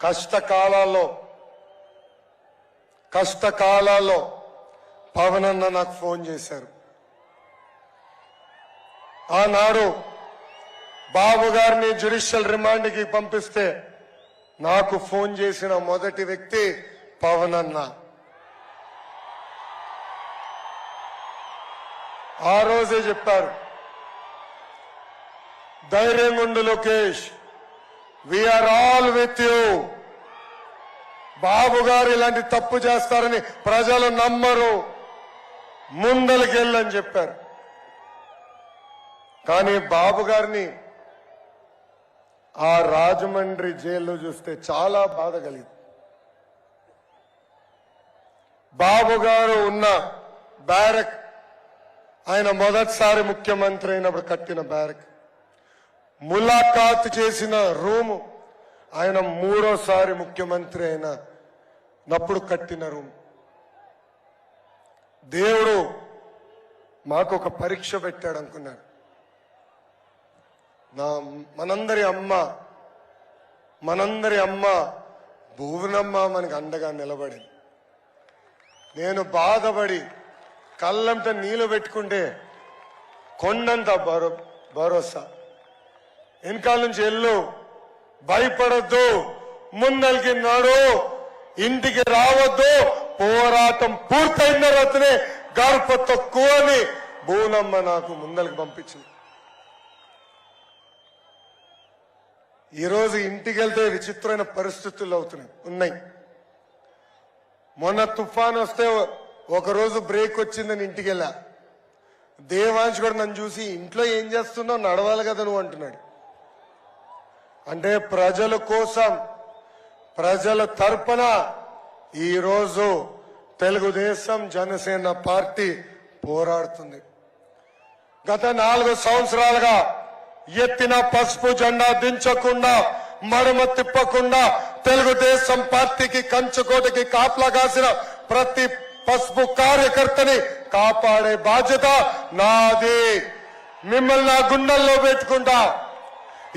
కష్టకాలాల్లో పవన్ అన్న నాకు ఫోన్ చేశారు. ఆనాడు బాబు గారిని జ్యుడిషియల్ రిమాండ్కి పంపిస్తే నాకు ఫోన్ చేసిన మొదటి వ్యక్తి పవన్ అన్న. ఆ రోజే చెప్పారు, ధైర్యంగా ఉండు Lokesh, we all with you. Babu garu ఇలాంటి తప్పు చేస్తారని ప్రజలు నమ్మరు, ముందలకెళ్ళని చెప్పారు. కానీ బాబు గారిని ఆ రాజమండ్రి జైల్లో చూస్తే చాలా బాధ కలిగింది. బాబు గారు ఉన్న బ్యారక్, ఆయన మొదటిసారి ముఖ్యమంత్రి అయినప్పుడు కట్టిన బ్యారక్, ములాఖాత్ చేసిన రూము ఆయన మూడోసారి ముఖ్యమంత్రి అయినప్పుడు కట్టిన రూమ్. దేవుడు మాకు ఒక పరీక్ష పెట్టాడు అనుకున్నాడు. మనందరి అమ్మ భువనమ్మ మనకు అండగా నిలబడింది. నేను బాధపడి కళ్ళంట నీళ్లు పెట్టుకుంటే కొండంత భరోసా. వెనకాల నుంచి ఎల్లు, భయపడొద్దు, ముందలికి నాడు, ఇంటికి రావద్దు, పోరాటం పూర్తయిన తర్వాతనే గర్భ తక్కువ అని భువనమ్మ నాకు ముందలికి పంపించింది. ఈరోజు ఇంటికి వెళ్తే విచిత్రమైన పరిస్థితులు ఉన్నాయి. మొన్న తుఫాన్ వస్తే ఒకరోజు బ్రేక్ వచ్చిందని ఇంటికి వెళ్ళా. దేవాంశ్ కూడా నన్ను చూసి ఇంట్లో ఏం చేస్తున్నావు, నడవాలి కదా నువ్వు అంటున్నాడు. అంటే ప్రజల కోసం, ప్రజల తరపున ఈరోజు తెలుగుదేశం జనసేన పార్టీ పోరాడుతుంది. గత 4 సంవత్సరాలుగా ఎత్తిన పసుపు జెండా దించకుండా, మడమ తిప్పకుండా తెలుగుదేశం పార్టీకి కంచుకోటకి కాపలా కాసిన ప్రతి పసుపు కార్యకర్తని కాపాడే బాధ్యత నాది. మిమ్మల్ని నా గుండెల్లో పెట్టుకుంటా.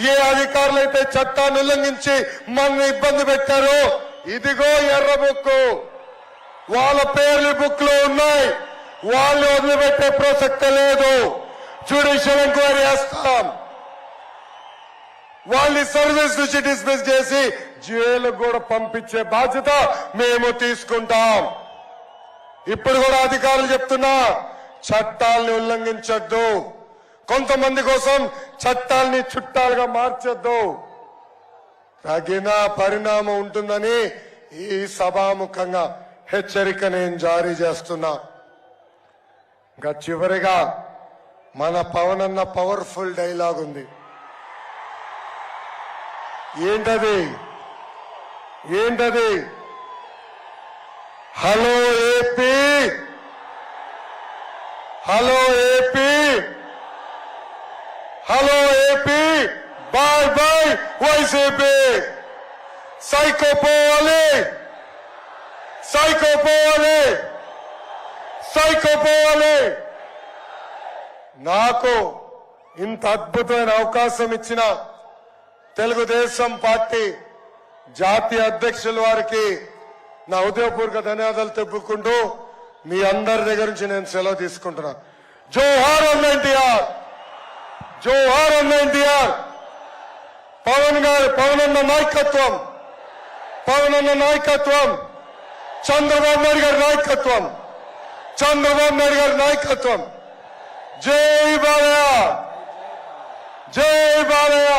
ఏ అధికారులు అయితే చట్టాన్ని ఉల్లంఘించి మనల్ని ఇబ్బంది పెట్టారో, ఇదిగో ఎర్ర బుక్కు, వాళ్ళ పేర్లు బుక్ లో ఉన్నాయి. వాళ్ళు వదిలిపెట్టే ప్రసక్తే లేదు. జ్యుడిషియల్ ఎంక్వైరీ చేస్తాం. వాళ్ళని సర్వీస్ నుంచి డిస్మిస్ చేసి జైలు కూడా పంపించే బాధ్యత మేము తీసుకుంటాం. ఇప్పుడు కూడా అధికారులు చెప్తున్నా, చట్టాలని ఉల్లంఘించొద్దు, కొంతమంది కోసం చట్టాలని చుట్టాలుగా మార్చొద్దు. తగిన పరిణామం ఉంటుందని ఈ సభాముఖంగా హెచ్చరిక నేను జారీ చేస్తున్నా. ఇంకా చివరిగా మన పవన్ అన్న పవర్ఫుల్ డైలాగ్ ఉంది. ఏంటది? Hello AP, hello AP, hello AP, bye bye YCP. Psycho పోవాలి, సైకో పోవాలి, సైకో పోవాలి. నాకు ఇంత అద్భుతమైన అవకాశం ఇచ్చిన తెలుగుదేశం పార్టీ జాతీయ అధ్యక్షుల వారికి నా హృదయపూర్వక ధన్యవాదాలు తెలుపుకుంటూ మీ అందరి దగ్గర నుంచి నేను సెలవు తీసుకుంటున్నా. జోహార్ అన్న ఎన్టీఆర్, జోహార్ అన్న ఎన్టీఆర్. పవన్ అన్న నాయకత్వం, పవన్ అన్న నాయకత్వం, చంద్రబాబు నాయుడు గారి నాయకత్వం, చంద్రబాబు నాయుడు గారి నాయకత్వం. జై బాలయ్య, జై బాలయ్య,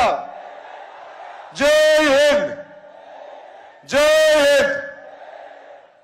జై హింద్.